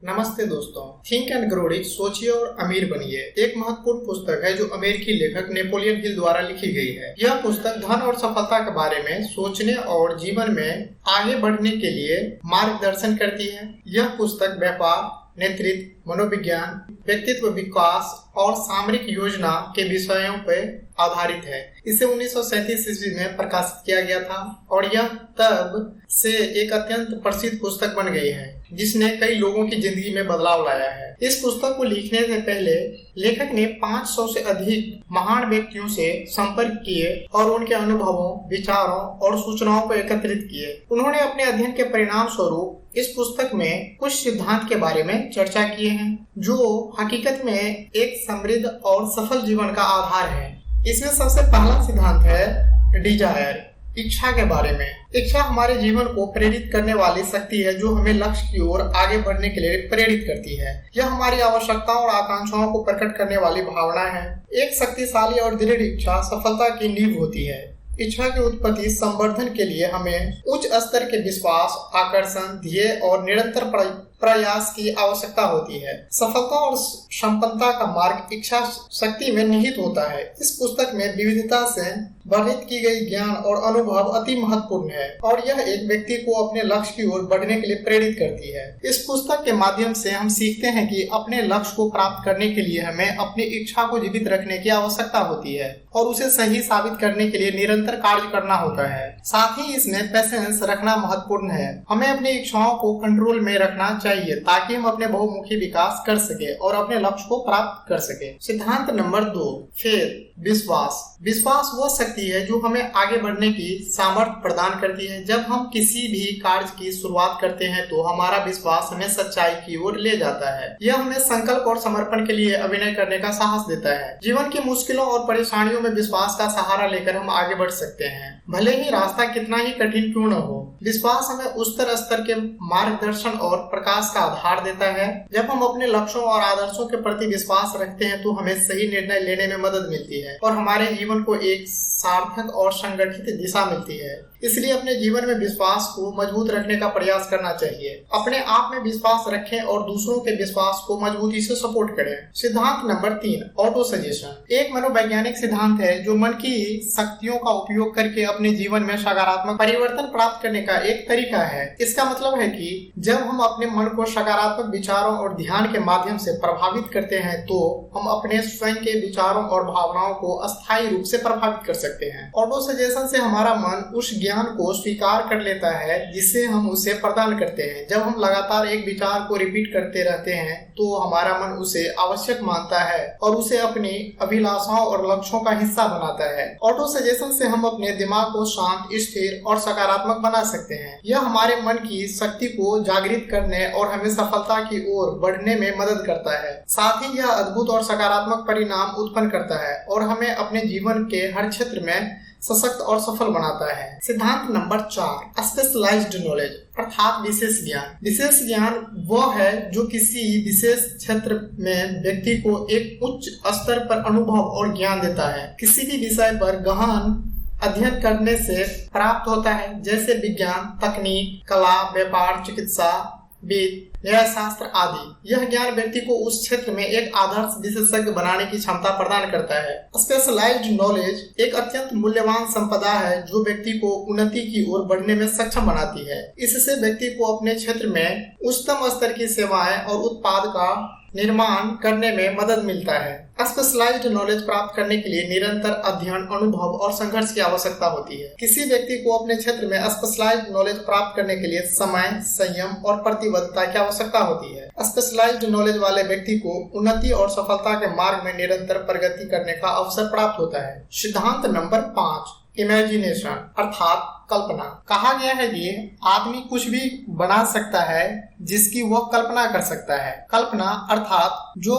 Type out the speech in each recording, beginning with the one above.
नमस्ते दोस्तों, think and grow rich, सोचिए और अमीर बनिए एक महत्वपूर्ण पुस्तक है जो अमेरिकी लेखक नेपोलियन हिल द्वारा लिखी गई है। यह पुस्तक धन और सफलता के बारे में सोचने और जीवन में आगे बढ़ने के लिए मार्गदर्शन करती है। यह पुस्तक व्यापार, नेतृत्व, मनोविज्ञान, व्यक्तित्व विकास और सामरिक योजना के विषयों पर आधारित है। इसे 1937 ईस्वी में प्रकाशित किया गया था और यह तब से एक अत्यंत प्रसिद्ध पुस्तक बन गई है जिसने कई लोगों की जिंदगी में बदलाव लाया है। इस पुस्तक को लिखने से पहले लेखक ने 500 से अधिक महान व्यक्तियों से संपर्क किए और उनके अनुभवों, विचारों और सूचनाओं को एकत्रित किए। उन्होंने अपने अध्ययन के परिणाम स्वरूप इस पुस्तक में कुछ सिद्धांत के बारे में चर्चा किए हैं जो हकीकत में एक समृद्ध और सफल जीवन का आधार है। इसमें सबसे पहला सिद्धांत है डिजायर, इच्छा के बारे में। इच्छा हमारे जीवन को प्रेरित करने वाली शक्ति है जो हमें लक्ष्य की ओर आगे बढ़ने के लिए प्रेरित करती है। यह हमारी आवश्यकताओं और आकांक्षाओं को प्रकट करने वाली भावना है। एक शक्तिशाली और दृढ़ इच्छा सफलता की नींव होती है। इच्छा की उत्पत्ति संवर्धन के लिए हमें उच्च स्तर के विश्वास, आकर्षण, ध्येय और निरंतर प्रयास की आवश्यकता होती है। सफलता और संपन्नता का मार्ग इच्छा शक्ति में निहित होता है। इस पुस्तक में विविधता से वर्णित की गई ज्ञान और अनुभव अति महत्वपूर्ण है और यह एक व्यक्ति को अपने लक्ष्य की ओर बढ़ने के लिए प्रेरित करती है। इस पुस्तक के माध्यम से हम सीखते हैं कि अपने लक्ष्य को प्राप्त करने के लिए हमें अपनी इच्छा को जीवित रखने की आवश्यकता होती है और उसे सही साबित करने के लिए निरंतर कार्य करना होता है। साथ ही इसमें पेशेंस रखना महत्वपूर्ण है। हमें अपनी इच्छाओं को कंट्रोल में रखना चाहिए ताकि हम अपने बहुमुखी विकास कर सके और अपने लक्ष्य को प्राप्त कर सके। सिद्धांत नंबर 2, फेथ, विश्वास। विश्वास वह शक्ति है जो हमें आगे बढ़ने की सामर्थ्य प्रदान करती है। जब हम किसी भी कार्य की शुरुआत करते हैं तो हमारा विश्वास हमें सच्चाई की ओर ले जाता है। यह हमें संकल्प और समर्पण के लिए अभिनय करने का साहस देता है। जीवन की मुश्किलों और परेशानियों में विश्वास का सहारा लेकर हम आगे बढ़ सकते हैं, भले ही रास्ता कितना ही कठिन क्यों न हो। विश्वास हमें उच्चतर स्तर के मार्गदर्शन और प्रकाश का आधार देता है। जब हम अपने लक्ष्यों और आदर्शों के प्रति विश्वास रखते हैं तो हमें सही निर्णय लेने में मदद मिलती है और हमारे जीवन को एक सार्थक और संगठित दिशा मिलती है। इसलिए अपने जीवन में विश्वास को मजबूत रखने का प्रयास करना चाहिए। अपने आप में विश्वास रखें और दूसरों के विश्वास को मजबूती से सपोर्ट करें। सिद्धांत नंबर 3, ऑटो सजेशन। एक मनोवैज्ञानिक सिद्धांत है जो मन की शक्तियों का उपयोग करके अपने जीवन में सकारात्मक परिवर्तन प्राप्त करने का एक तरीका है। इसका मतलब है कि जब हम अपने मन को सकारात्मक विचारों और ध्यान के माध्यम से प्रभावित करते हैं तो हम अपने स्वयं के विचारों और भावनाओं को अस्थायी रूप से प्रभावित कर सकते हैं। ऑटो सजेशन से हमारा मन उस ज्ञान को स्वीकार कर लेता है जिसे हम उसे प्रदान करते हैं। जब हम लगातार एक विचार को रिपीट करते रहते हैं तो हमारा मन उसे आवश्यक मानता है और उसे अपनी अभिलाषाओं और लक्ष्यों का हिस्सा बनाता है। ऑटो सजेशन से हम अपने दिमाग को शांत, स्थिर और सकारात्मक बना सकते हैं। यह हमारे मन की शक्ति को जागृत करने और हमें सफलता की ओर बढ़ने में मदद करता है। साथ ही यह अद्भुत और सकारात्मक परिणाम उत्पन्न करता है और हमें अपने जीवन के हर क्षेत्र में सशक्त और सफल बनाता है। सिद्धांत नंबर 4, स्पेशलाइज्ड नॉलेज अर्थात विशेष ज्ञान। विशेष ज्ञान वह है जो किसी विशेष क्षेत्र में व्यक्ति को एक उच्च स्तर पर अनुभव और ज्ञान देता है। किसी भी विषय पर गहन अध्ययन करने से प्राप्त होता है, जैसे विज्ञान, तकनीक, कला, व्यापार, चिकित्सा, वित्त, न्यायशास्त्र आदि। यह ज्ञान व्यक्ति को उस क्षेत्र में एक आदर्श विशेषज्ञ बनाने की क्षमता प्रदान करता है। स्पेशलाइज्ड नॉलेज एक अत्यंत मूल्यवान संपदा है जो व्यक्ति को उन्नति की ओर बढ़ने में सक्षम बनाती है। इससे व्यक्ति को अपने क्षेत्र में उच्चतम स्तर की सेवाएं और उत्पाद का निर्माण करने में मदद मिलता है। स्पेशलाइज्ड नॉलेज प्राप्त करने के लिए निरंतर अध्ययन, अनुभव और संघर्ष की आवश्यकता होती है। किसी व्यक्ति को अपने क्षेत्र में स्पेशलाइज्ड नॉलेज प्राप्त करने के लिए समय, संयम और प्रतिबद्धता की आवश्यकता होती है। स्पेशलाइज्ड नॉलेज वाले व्यक्ति को उन्नति और सफलता के मार्ग में निरंतर प्रगति करने का अवसर प्राप्त होता है। सिद्धांत नंबर 5, इमेजिनेशन अर्थात कल्पना। कहा गया है कि आदमी कुछ भी बना सकता है जिसकी वह कल्पना कर सकता है। कल्पना अर्थात जो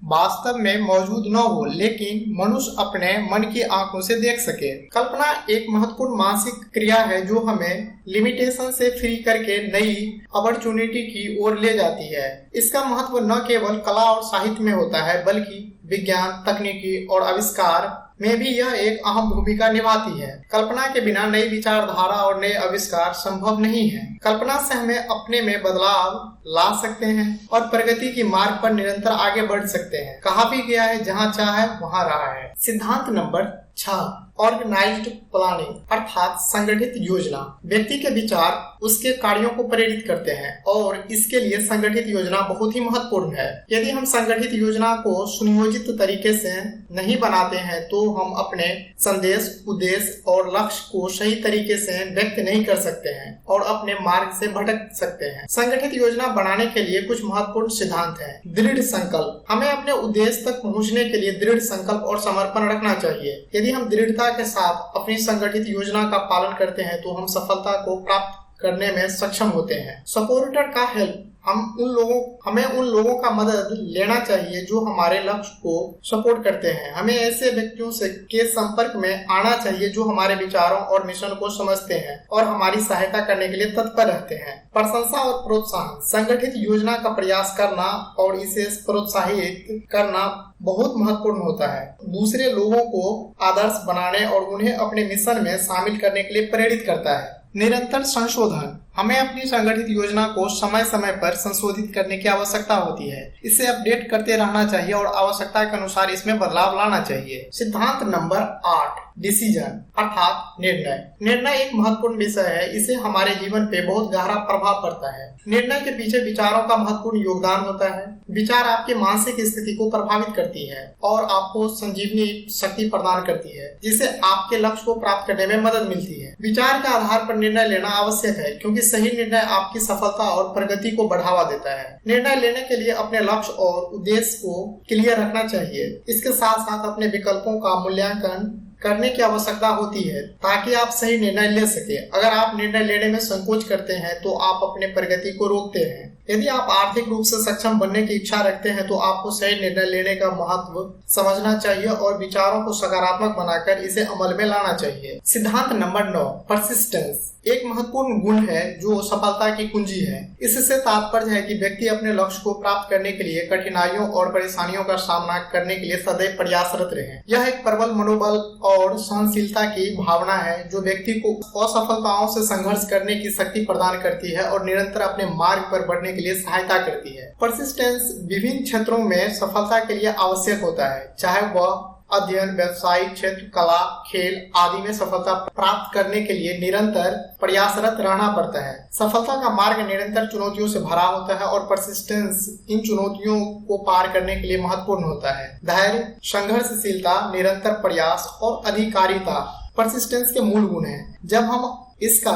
वास्तव में मौजूद न हो लेकिन मनुष्य अपने मन की आंखों से देख सके। कल्पना एक महत्वपूर्ण मानसिक क्रिया है जो हमें लिमिटेशन से फ्री करके नई अपॉर्चुनिटी की ओर ले जाती है। इसका महत्व न केवल कला और साहित्य में होता है बल्कि विज्ञान, तकनीकी और आविष्कार में भी यह एक अहम भूमिका निभाती है। कल्पना के बिना नई विचारधारा और नए आविष्कार संभव नहीं है। कल्पना से हमें अपने में बदलाव ला सकते हैं और प्रगति की मार्ग पर निरंतर आगे बढ़ सकते हैं। कहा भी गया है, जहाँ चाहे वहाँ रहा है। सिद्धांत नंबर 6, ऑर्गेनाइज्ड प्लानिंग अर्थात संगठित योजना। व्यक्ति के विचार उसके कार्यों को प्रेरित करते हैं और इसके लिए संगठित योजना बहुत ही महत्वपूर्ण है। यदि हम संगठित योजना को सुनियोजित तरीके से नहीं बनाते हैं तो हम अपने संदेश, उद्देश्य और लक्ष्य को सही तरीके से व्यक्त नहीं कर सकते हैं और अपने मार्ग से भटक सकते हैं। संगठित योजना बनाने के लिए कुछ महत्वपूर्ण सिद्धांत हैं। दृढ़ संकल्प, हमें अपने उद्देश्य तक पहुंचने के लिए दृढ़ संकल्प और समर्पण रखना चाहिए। यदि हम दृढ़ता के साथ अपनी संगठित योजना का पालन करते हैं तो हम सफलता को प्राप्त करने में सक्षम होते हैं। सपोर्टर का हेल्प, हमें उन लोगों का मदद लेना चाहिए जो हमारे लक्ष्य को सपोर्ट करते हैं। हमें ऐसे व्यक्तियों से के संपर्क में आना चाहिए जो हमारे विचारों और मिशन को समझते हैं और हमारी सहायता करने के लिए तत्पर रहते हैं। प्रशंसा और प्रोत्साहन, संगठित योजना का प्रयास करना और इसे प्रोत्साहित करना बहुत महत्वपूर्ण होता है। दूसरे लोगों को आदर्श बनाने और उन्हें अपने मिशन में शामिल करने के लिए प्रेरित करता है। निरंतर संशोधन, हमें अपनी संगठित योजना को समय समय पर संशोधित करने की आवश्यकता होती है। इसे अपडेट करते रहना चाहिए और आवश्यकता के अनुसार इसमें बदलाव लाना चाहिए। सिद्धांत नंबर 8, डिसीजन अर्थात निर्णय एक महत्वपूर्ण विषय है। इसे हमारे जीवन पे बहुत गहरा प्रभाव पड़ता है। निर्णय के पीछे विचारों का महत्वपूर्ण योगदान होता है। विचार आपकी मानसिक स्थिति को प्रभावित करती है और आपको संजीवनी शक्ति प्रदान करती है, जिससे आपके लक्ष्य को प्राप्त करने में मदद मिलती है। विचार के आधार पर निर्णय लेना आवश्यक है क्योंकि सही निर्णय आपकी सफलता और प्रगति को बढ़ावा देता है। निर्णय लेने के लिए अपने लक्ष्य और उद्देश्य को क्लियर रखना चाहिए। इसके साथ साथ अपने विकल्पों का मूल्यांकन करने की आवश्यकता होती है ताकि आप सही निर्णय ले सके। अगर आप निर्णय लेने में संकोच करते हैं तो आप अपने प्रगति को रोकते हैं। यदि आप आर्थिक रूप से सक्षम बनने की इच्छा रखते हैं तो आपको सही निर्णय लेने का महत्व समझना चाहिए और विचारों को सकारात्मक बनाकर इसे अमल में लाना चाहिए। सिद्धांत नंबर 9, परसिस्टेंस एक महत्वपूर्ण गुण है जो सफलता की कुंजी है। इससे तात्पर्य है कि व्यक्ति अपने लक्ष्य को प्राप्त करने के लिए कठिनाइयों और परेशानियों का सामना करने के लिए सदैव प्रयासरत रहे। यह एक प्रबल मनोबल और सहनशीलता की भावना है जो व्यक्ति को असफलताओं से संघर्ष करने की शक्ति प्रदान करती है और निरंतर अपने मार्ग पर बढ़ने के लिए सहायता करती है। परसिस्टेंस विभिन्न क्षेत्रों में सफलता के लिए आवश्यक होता है, चाहे वह अध्ययन, व्यवसायिक क्षेत्र, कला, खेल आदि में सफलता प्राप्त करने के लिए निरंतर प्रयासरत रहना पड़ता है। सफलता का मार्ग निरंतर चुनौतियों से भरा होता है और परसिस्टेंस इन चुनौतियों को पार करने के लिए महत्वपूर्ण होता है। धैर्य, संघर्षशीलता, निरंतर प्रयास और अधिकारिता परसिस्टेंस के मूल गुण हैं। जब हम इसका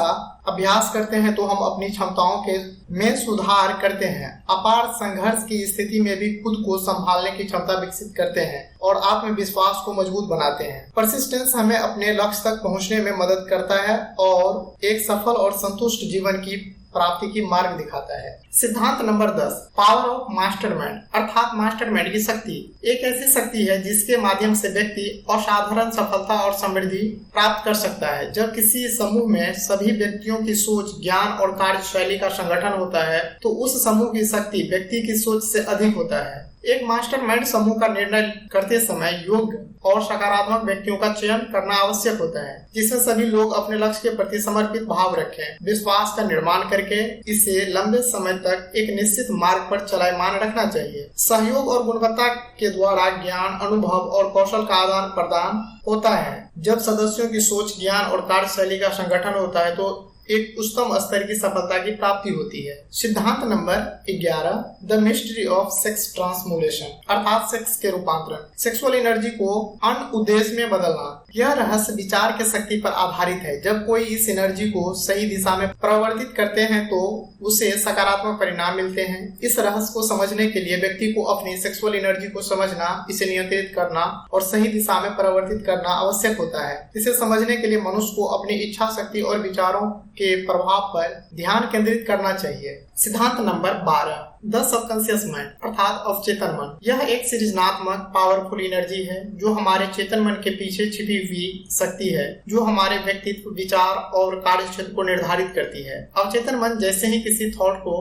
अभ्यास करते हैं तो हम अपनी क्षमताओं के में सुधार करते हैं, अपार संघर्ष की स्थिति में भी खुद को संभालने की क्षमता विकसित करते हैं और आत्मविश्वास को मजबूत बनाते हैं। परसिस्टेंस हमें अपने लक्ष्य तक पहुंचने में मदद करता है और एक सफल और संतुष्ट जीवन की प्राप्ति की मार्ग दिखाता है। सिद्धांत नंबर 10, पावर ऑफ मास्टरमाइंड अर्थात मास्टरमाइंड की शक्ति एक ऐसी शक्ति है जिसके माध्यम से व्यक्ति असाधारण सफलता और समृद्धि प्राप्त कर सकता है। जब किसी समूह में सभी व्यक्तियों की सोच, ज्ञान और कार्यशैली का संगठन होता है तो उस समूह की शक्ति व्यक्ति की सोच से अधिक होता है। एक मास्टरमाइंड समूह का निर्णय करते समय योग्य और सकारात्मक व्यक्तियों का चयन करना आवश्यक होता है, जिससे सभी लोग अपने लक्ष्य के प्रति समर्पित भाव रखें। विश्वास का निर्माण करके इसे लंबे समय तक एक निश्चित मार्ग पर चलायमान रखना चाहिए। सहयोग और गुणवत्ता के द्वारा ज्ञान, अनुभव और कौशल का आदान प्रदान होता है। जब सदस्यों की सोच, ज्ञान और कार्यशैली का संगठन होता है तो एक उच्चतम स्तर की सफलता की प्राप्ति होती है। सिद्धांत number 11, the mystery of sex transmutation अर्थात सेक्स के रूपांतरण। सेक्सुअल एनर्जी को अन्य उद्देश्य में बदलना, यह रहस्य विचार के शक्ति पर आधारित है। जब कोई इस एनर्जी को सही दिशा में परिवर्तित करते हैं तो उसे सकारात्मक परिणाम मिलते हैं। इस रहस्य को समझने के लिए व्यक्ति को अपनी सेक्सुअल एनर्जी को समझना, इसे नियंत्रित करना और सही दिशा में परिवर्तित करना आवश्यक होता है। इसे समझने के लिए मनुष्य को अपनी इच्छा शक्ति और विचारों के प्रभाव पर ध्यान केंद्रित करना चाहिए। सिद्धांत नंबर 12, द सबकॉन्शियस माइंड अर्थात अवचेतन मन। यह एक सृजनात्मक पावरफुल एनर्जी है जो हमारे चेतन मन के पीछे छिपी हुई शक्ति है, जो हमारे व्यक्तित्व, विचार और कार्य क्षेत्र को निर्धारित करती है। अवचेतन मन जैसे ही किसी थॉट को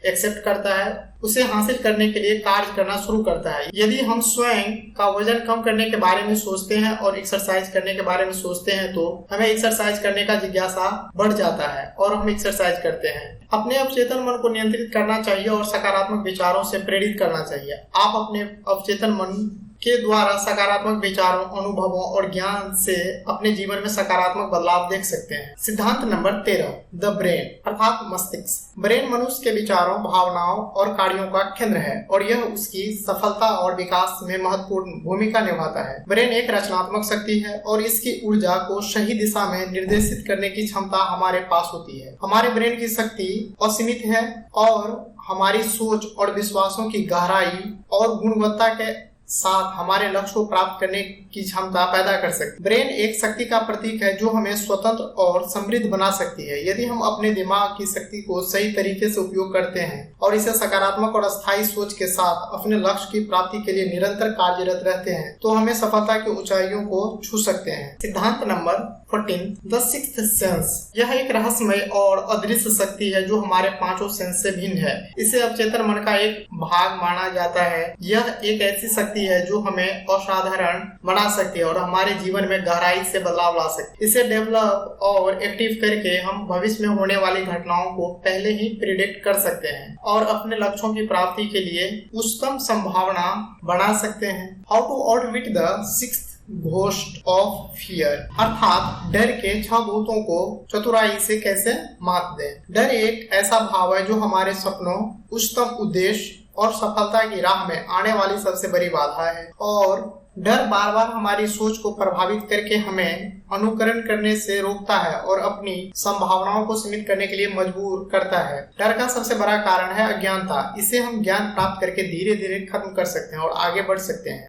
एक्सेप्ट करता है उसे हासिल करने के लिए कार्य करना शुरू करता है। यदि हम स्वयं का वजन कम करने के बारे में सोचते हैं और एक्सरसाइज करने के बारे में सोचते हैं तो हमें एक्सरसाइज करने का जिज्ञासा बढ़ जाता है और हम एक्सरसाइज करते हैं। अपने अवचेतन मन को नियंत्रित करना चाहिए और सकारात्मक विचारों से प्रेरित करना चाहिए। आप अपने अवचेतन मन के द्वारा सकारात्मक विचारों, अनुभवों और ज्ञान से अपने जीवन में सकारात्मक बदलाव देख सकते हैं। सिद्धांत नंबर 13, द ब्रेन अर्थात मस्तिष्क। ब्रेन मनुष्य के विचारों, भावनाओं और कार्यों का केंद्र है और यह उसकी सफलता और विकास में महत्वपूर्ण भूमिका निभाता है। ब्रेन एक रचनात्मक शक्ति है और इसकी ऊर्जा को सही दिशा में निर्देशित करने की क्षमता हमारे पास होती है। हमारे ब्रेन की शक्ति असीमित है और हमारी सोच और विश्वासों की गहराई और गुणवत्ता के साथ हमारे लक्ष्य को प्राप्त करने की क्षमता पैदा कर सकती है। ब्रेन एक शक्ति का प्रतीक है जो हमें स्वतंत्र और समृद्ध बना सकती है। यदि हम अपने दिमाग की शक्ति को सही तरीके से उपयोग करते हैं और इसे सकारात्मक और अस्थायी सोच के साथ अपने लक्ष्य की प्राप्ति के लिए निरंतर कार्यरत रहते हैं तो हमें सफलता की ऊंचाइयों को छू सकते हैं। सिद्धांत नंबर 14, द सिक्स्थ सेंस। यह एक रहस्यमय और अदृश्य शक्ति है जो हमारे पांचों सेंस से भिन्न है। इसे अवचेतन मन का एक भाग माना जाता है। यह एक ऐसी शक्ति है जो हमें असाधारण बना सकती है और हमारे जीवन में गहराई से बदलाव ला सकती है। इसे डेवलप और एक्टिव करके हम भविष्य में होने वाली घटनाओं को पहले ही प्रिडिक्ट कर सकते हैं और अपने लक्ष्यों की प्राप्ति के लिए उच्चतम संभावना बना सकते हैं। How to outwit the sixth ghost of fear अर्थात डर के 6 भूतों को चतुराई से कैसे मात दें। डर एक ऐसा भाव है जो हमारे सपनों, उच्चतम उद्देश्य और सफलता की राह में आने वाली सबसे बड़ी बाधा है और डर बार बार हमारी सोच को प्रभावित करके हमें अनुकरण करने से रोकता है और अपनी संभावनाओं को सीमित करने के लिए मजबूर करता है। डर का सबसे बड़ा कारण है अज्ञानता। इसे हम ज्ञान प्राप्त करके धीरे धीरे खत्म कर सकते हैं और आगे बढ़ सकते हैं।